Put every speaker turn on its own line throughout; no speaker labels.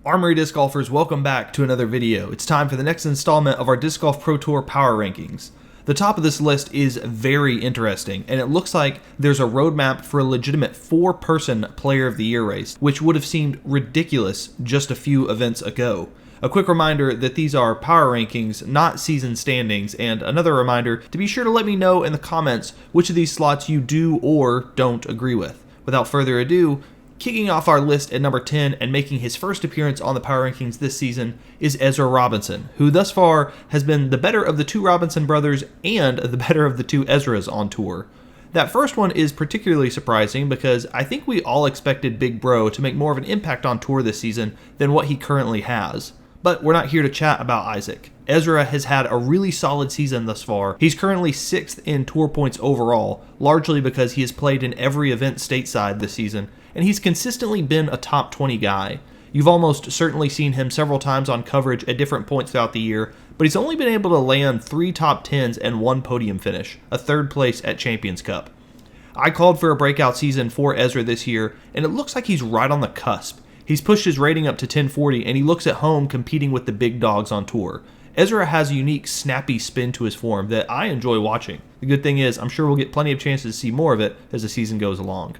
Armory Disc Golfers, welcome back to another video. It's time for the next installment of our Disc Golf Pro Tour Power Rankings. The top of this list is very interesting, and it looks like there's a roadmap for a legitimate 4-person Player of the Year race, which would have seemed ridiculous just a few events ago. A quick reminder that these are power rankings, not season standings, and another reminder to be sure to let me know in the comments which of these slots you do or don't agree with. Without further ado, kicking off our list at number 10 and making his first appearance on the Power Rankings this season is Ezra Robinson, who thus far has been the better of the two Robinson brothers and the better of the two Ezras on tour. That first one is particularly surprising because I think we all expected Big Bro to make more of an impact on tour this season than what he currently has. But we're not here to chat about Isaac. Ezra has had a really solid season thus far. He's currently 6th in tour points overall, largely because he has played in every event stateside this season, and he's consistently been a top 20 guy. You've almost certainly seen him several times on coverage at different points throughout the year, but he's only been able to land 3 top 10s and 1 podium finish, a 3rd place at Champions Cup. I called for a breakout season for Ezra this year, and it looks like he's right on the cusp. He's pushed his rating up to 1040, and he looks at home competing with the big dogs on tour. Ezra has a unique, snappy spin to his form that I enjoy watching. The good thing is, I'm sure we'll get plenty of chances to see more of it as the season goes along.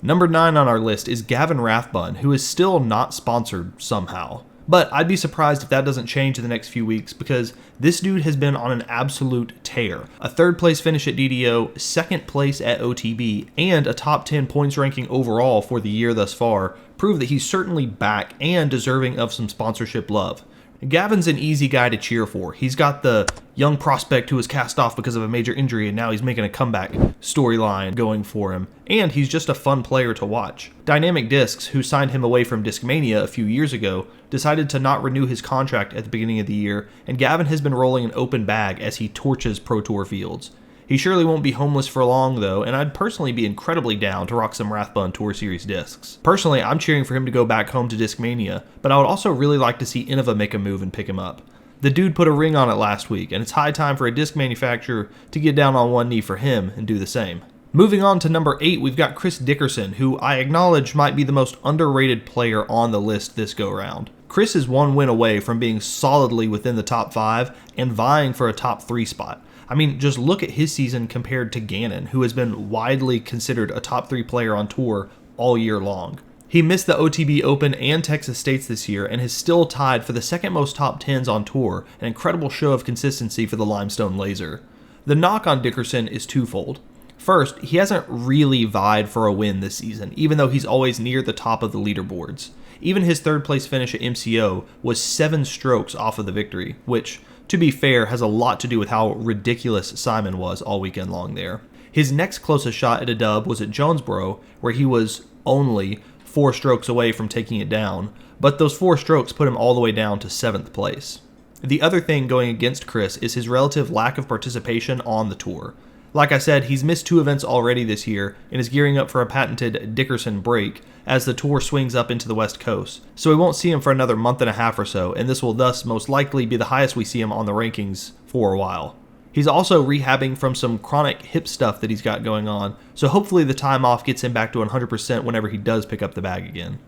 Number 9 on our list is Gavin Rathbun, who is still not sponsored somehow. But I'd be surprised if that doesn't change in the next few weeks because this dude has been on an absolute tear. A 3rd place finish at DDO, 2nd place at OTB, and a top 10 points ranking overall for the year thus far prove that he's certainly back and deserving of some sponsorship love. Gavin's an easy guy to cheer for. He's got the young prospect who was cast off because of a major injury and now he's making a comeback storyline going for him. And he's just a fun player to watch. Dynamic Discs, who signed him away from Discmania a few years ago, decided to not renew his contract at the beginning of the year, and Gavin has been rolling an open bag as he torches Pro Tour fields. He surely won't be homeless for long though, and I'd personally be incredibly down to rock some Rathbun Tour Series discs. Personally, I'm cheering for him to go back home to Discmania, but I would also really like to see Innova make a move and pick him up. The dude put a ring on it last week, and it's high time for a disc manufacturer to get down on one knee for him and do the same. Moving on to number 8, we've got Chris Dickerson, who I acknowledge might be the most underrated player on the list this go-round. Chris is 1 win away from being solidly within the top 5 and vying for a top 3 spot. I mean, just look at his season compared to Ganon, who has been widely considered a top 3 player on tour all year long. He missed the OTB Open and Texas States this year and has still tied for the 2nd most top 10s on tour, an incredible show of consistency for the Limestone Laser. The knock on Dickerson is twofold. First, he hasn't really vied for a win this season, even though he's always near the top of the leaderboards. Even his 3rd place finish at MCO was 7 strokes off of the victory, which, to be fair, has a lot to do with how ridiculous Simon was all weekend long there. His next closest shot at a dub was at Jonesboro, where he was only 4 strokes away from taking it down, but those 4 strokes put him all the way down to 7th place. The other thing going against Chris is his relative lack of participation on the tour. Like I said, he's missed 2 events already this year and is gearing up for a patented Dickerson break as the tour swings up into the West Coast. So we won't see him for another month and a half or so, and this will thus most likely be the highest we see him on the rankings for a while. He's also rehabbing from some chronic hip stuff that he's got going on, so hopefully the time off gets him back to 100% whenever he does pick up the bag again.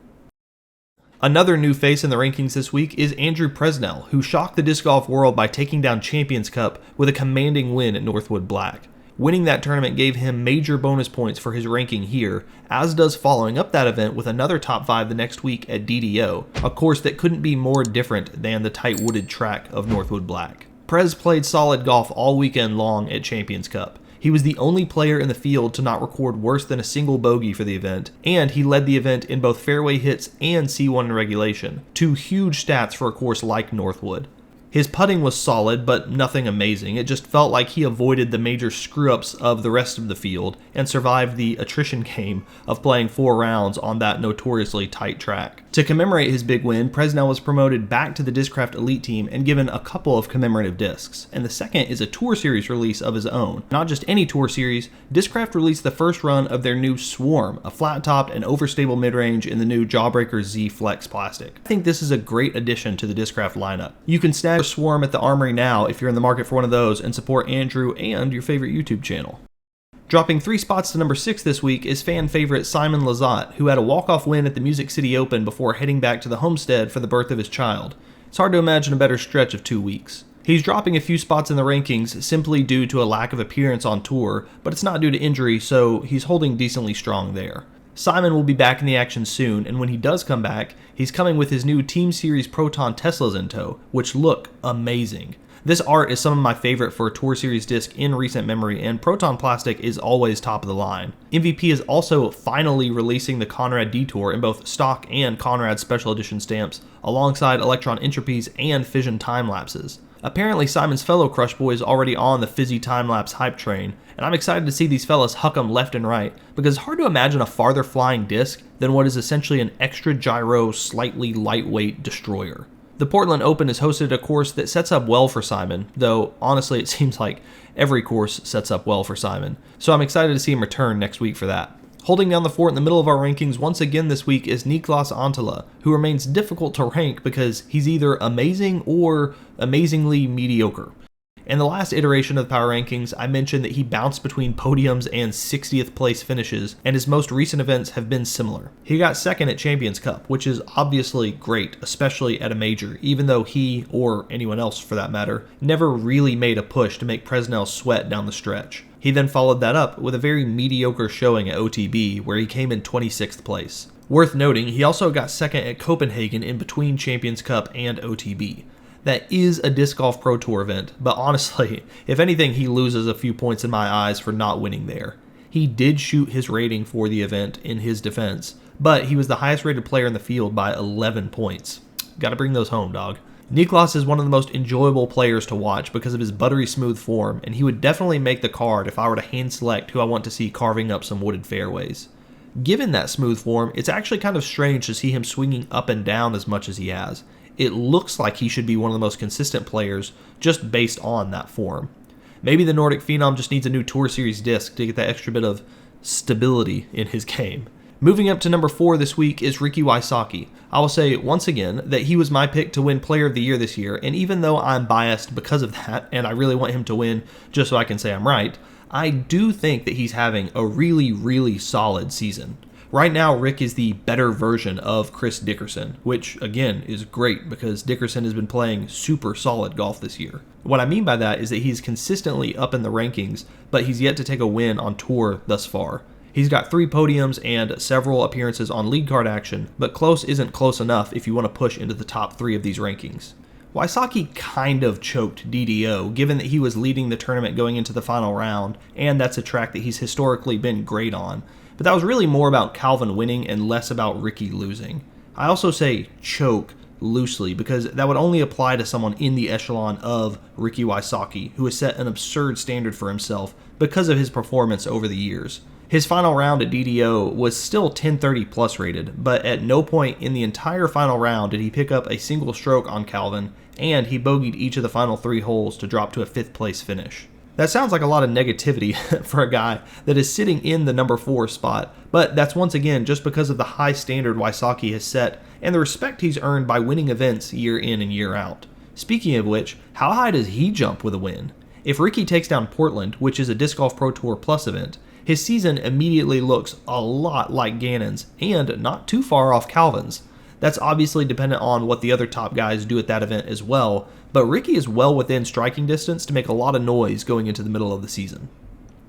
Another new face in the rankings this week is Andrew Presnell, who shocked the disc golf world by taking down Champions Cup with a commanding win at Northwood Black. Winning that tournament gave him major bonus points for his ranking here, as does following up that event with another top 5 the next week at DDO, a course that couldn't be more different than the tight wooded track of Northwood Black. Prez played solid golf all weekend long at Champions Cup. He was the only player in the field to not record worse than a single bogey for the event, and he led the event in both fairway hits and C1 in regulation, 2 huge stats for a course like Northwood. His putting was solid, but nothing amazing. It just felt like he avoided the major screw-ups of the rest of the field and survived the attrition game of playing 4 rounds on that notoriously tight track. To commemorate his big win, Presnell was promoted back to the Discraft Elite team and given a couple of commemorative discs. And the second is a Tour Series release of his own. Not just any Tour Series, Discraft released the first run of their new Swarm, a flat-topped and overstable mid-range in the new Jawbreaker Z Flex plastic. I think this is a great addition to the Discraft lineup. You can snag a Swarm at the Armory now if you're in the market for one of those and support Andrew and your favorite YouTube channel. Dropping 3 spots to number 6 this week is fan favorite Simon Lizotte, who had a walk-off win at the Music City Open before heading back to the homestead for the birth of his child. It's hard to imagine a better stretch of 2 weeks. He's dropping a few spots in the rankings simply due to a lack of appearance on tour, but it's not due to injury, so he's holding decently strong there. Simon will be back in the action soon, and when he does come back, he's coming with his new Team Series Proton Teslas in tow, which look amazing. This art is some of my favorite for a Tour Series disc in recent memory, and Proton Plastic is always top of the line. MVP is also finally releasing the Conrad Detour in both stock and Conrad Special Edition stamps, alongside Electron Entropies and Fission Time Lapses. Apparently Simon's fellow Crush Boy is already on the Fizzy Time-Lapse hype train, and I'm excited to see these fellas huck 'em left and right, because it's hard to imagine a farther flying disc than what is essentially an extra gyro, slightly lightweight destroyer. The Portland Open is hosted at a course that sets up well for Simon, though honestly it seems like every course sets up well for Simon, so I'm excited to see him return next week for that. Holding down the fort in the middle of our rankings once again this week is Niklas Anttila, who remains difficult to rank because he's either amazing or amazingly mediocre. In the last iteration of the Power Rankings, I mentioned that he bounced between podiums and 60th place finishes, and his most recent events have been similar. He got second at Champions Cup, which is obviously great, especially at a major, even though he, or anyone else for that matter, never really made a push to make Presnell sweat down the stretch. He then followed that up with a very mediocre showing at OTB, where he came in 26th place. Worth noting, he also got second at Copenhagen in between Champions Cup and OTB. That is a Disc Golf Pro Tour event, but honestly, if anything, he loses a few points in my eyes for not winning there. He did shoot his rating for the event in his defense, but he was the highest rated player in the field by 11 points. Gotta bring those home, dog. Niklas is one of the most enjoyable players to watch because of his buttery smooth form, and he would definitely make the card if I were to hand select who I want to see carving up some wooded fairways. Given that smooth form, it's actually kind of strange to see him swinging up and down as much as he has. It looks like he should be one of the most consistent players just based on that form. Maybe the Nordic Phenom just needs a new Tour Series disc to get that extra bit of stability in his game. Moving up to number 4 this week is Ricky Wysocki. I will say once again that he was my pick to win Player of the Year this year, and even though I'm biased because of that, and I really want him to win just so I can say I'm right, I do think that he's having a really, really solid season. Right now, Rick is the better version of Chris Dickerson, which, again, is great because Dickerson has been playing super solid golf this year. What I mean by that is that he's consistently up in the rankings, but he's yet to take a win on tour thus far. He's got 3 podiums and several appearances on lead card action, but close isn't close enough if you want to push into the top 3 of these rankings. Wysocki kind of choked DDO, given that he was leading the tournament going into the final round, and that's a track that he's historically been great on. But that was really more about Calvin winning and less about Ricky losing. I also say choke loosely because that would only apply to someone in the echelon of Ricky Wysocki, who has set an absurd standard for himself because of his performance over the years. His final round at DDO was still 1030 plus rated, but at no point in the entire final round did he pick up a single stroke on Calvin, and he bogeyed each of the final 3 holes to drop to a 5th place finish. That sounds like a lot of negativity for a guy that is sitting in the number 4 spot, but that's once again just because of the high standard Wysocki has set and the respect he's earned by winning events year in and year out. Speaking of which, how high does he jump with a win? If Ricky takes down Portland, which is a Disc Golf Pro Tour Plus event, his season immediately looks a lot like Ganon's and not too far off Calvin's. That's obviously dependent on what the other top guys do at that event as well, but Ricky is well within striking distance to make a lot of noise going into the middle of the season.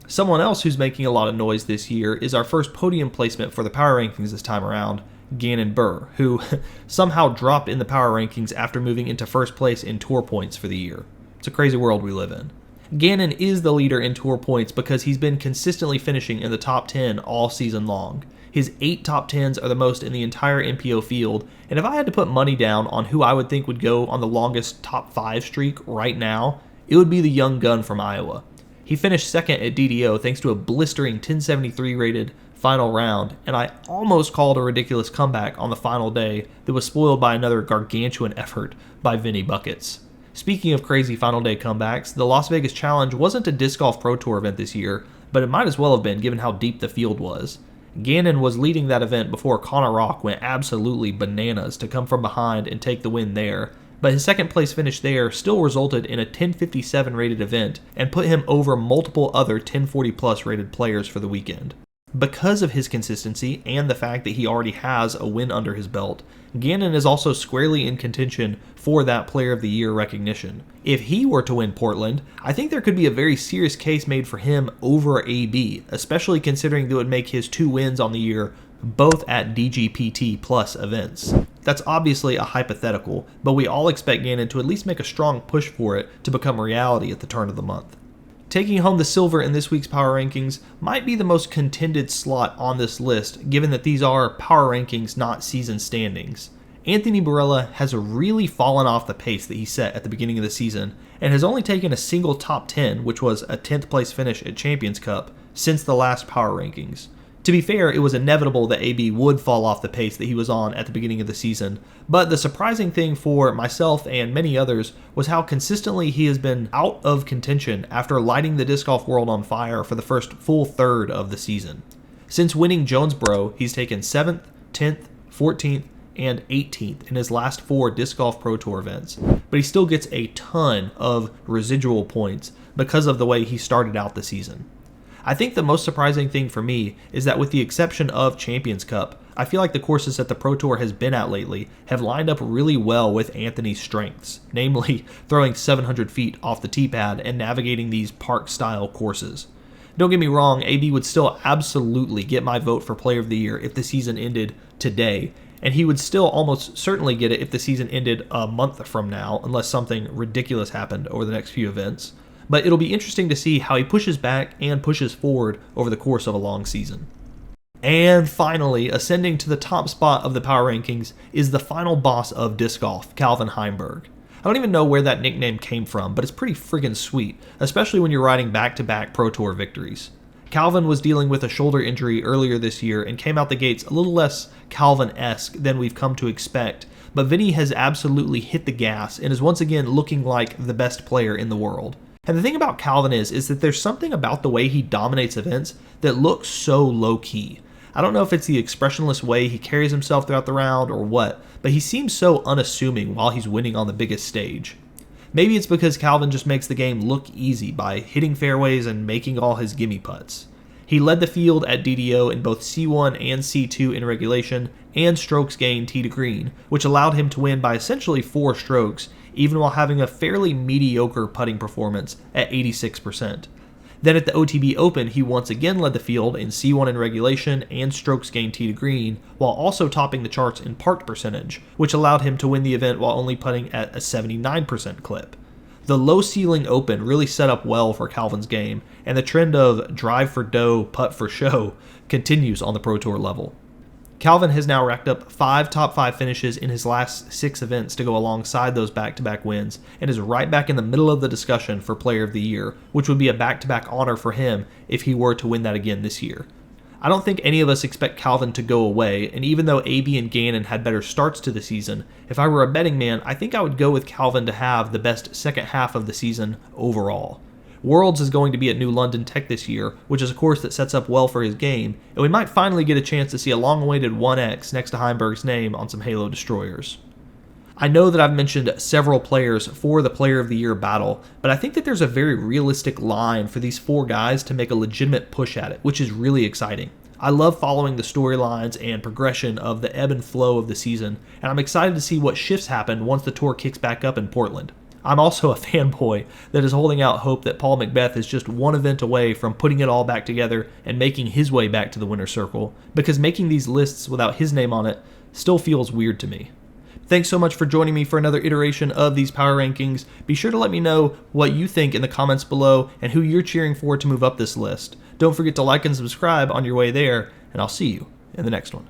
Someone else who's making a lot of noise this year is our first podium placement for the Power Rankings this time around, Ganon Buhr, who somehow dropped in the Power Rankings after moving into first place in Tour points for the year. It's a crazy world we live in. Ganon is the leader in Tour points because he's been consistently finishing in the top 10 all season long. His 8 top 10s are the most in the entire MPO field, and if I had to put money down on who I would think would go on the longest top 5 streak right now, it would be the young gun from Iowa. He finished second at DDO thanks to a blistering 1073 rated final round, and I almost called a ridiculous comeback on the final day that was spoiled by another gargantuan effort by Vinny Buckets. Speaking of crazy final day comebacks, the Las Vegas Challenge wasn't a Disc Golf Pro Tour event this year, but it might as well have been given how deep the field was. Ganon was leading that event before Connor Rock went absolutely bananas to come from behind and take the win there, but his second place finish there still resulted in a 1057 rated event and put him over multiple other 1040 plus rated players for the weekend. Because of his consistency and the fact that he already has a win under his belt, Ganon is also squarely in contention for that Player of the Year recognition. If he were to win Portland, I think there could be a very serious case made for him over AB, especially considering that it would make his 2 wins on the year both at DGPT plus events. That's obviously a hypothetical, but we all expect Ganon to at least make a strong push for it to become reality at the turn of the month. Taking home the silver in this week's power rankings might be the most contended slot on this list, given that these are power rankings, not season standings. Anthony Barela has really fallen off the pace that he set at the beginning of the season, and has only taken a single top 10, which was a 10th place finish at Champions Cup, since the last power rankings. To be fair, it was inevitable that AB would fall off the pace that he was on at the beginning of the season, but the surprising thing for myself and many others was how consistently he has been out of contention after lighting the disc golf world on fire for the first full third of the season. Since winning Jonesboro, he's taken 7th, 10th, 14th, and 18th in his last 4 Disc Golf Pro Tour events, but he still gets a ton of residual points because of the way he started out the season. I think the most surprising thing for me is that with the exception of Champions Cup, I feel like the courses that the Pro Tour has been at lately have lined up really well with Anthony's strengths, namely throwing 700 feet off the tee pad and navigating these park-style courses. Don't get me wrong, AB would still absolutely get my vote for Player of the Year if the season ended today, and he would still almost certainly get it if the season ended a month from now, unless something ridiculous happened over the next few events. But it'll be interesting to see how he pushes back and pushes forward over the course of a long season. And finally, ascending to the top spot of the power rankings is the final boss of disc golf, Gavin Heimburg. I don't even know where that nickname came from, but it's pretty friggin' sweet, especially when you're riding back-to-back Pro Tour victories. Calvin was dealing with a shoulder injury earlier this year and came out the gates a little less Calvin-esque than we've come to expect, but Vinny has absolutely hit the gas and is once again looking like the best player in the world. And the thing about Calvin is that there's something about the way he dominates events that looks so low-key. I don't know if it's the expressionless way he carries himself throughout the round or what, but he seems so unassuming while he's winning on the biggest stage. Maybe it's because Calvin just makes the game look easy by hitting fairways and making all his gimme putts. He led the field at DDO in both C1 and C2 in regulation and strokes gained tee to green, which allowed him to win by essentially 4 strokes, even while having a fairly mediocre putting performance at 86%. Then at the OTB Open, he once again led the field in C1 in regulation and strokes gained tee to green, while also topping the charts in park percentage, which allowed him to win the event while only putting at a 79% clip. The low ceiling Open really set up well for Calvin's game, and the trend of drive for dough, putt for show continues on the Pro Tour level. Calvin has now racked up 5 top 5 finishes in his last 6 events to go alongside those back-to-back wins, and is right back in the middle of the discussion for Player of the Year, which would be a back-to-back honor for him if he were to win that again this year. I don't think any of us expect Calvin to go away, and even though AB and Ganon had better starts to the season, if I were a betting man, I think I would go with Calvin to have the best second half of the season overall. Worlds is going to be at New London Tech this year, which is a course that sets up well for his game, and we might finally get a chance to see a long-awaited 1X next to Heimburg's name on some Halo destroyers. I know that I've mentioned several players for the Player of the Year battle, but I think that there's a very realistic line for these 4 guys to make a legitimate push at it, which is really exciting. I love following the storylines and progression of the ebb and flow of the season, and I'm excited to see what shifts happen once the tour kicks back up in Portland. I'm also a fanboy that is holding out hope that Paul McBeth is just one event away from putting it all back together and making his way back to the winner's circle, because making these lists without his name on it still feels weird to me. Thanks so much for joining me for another iteration of these power rankings. Be sure to let me know what you think in the comments below and who you're cheering for to move up this list. Don't forget to like and subscribe on your way there, and I'll see you in the next one.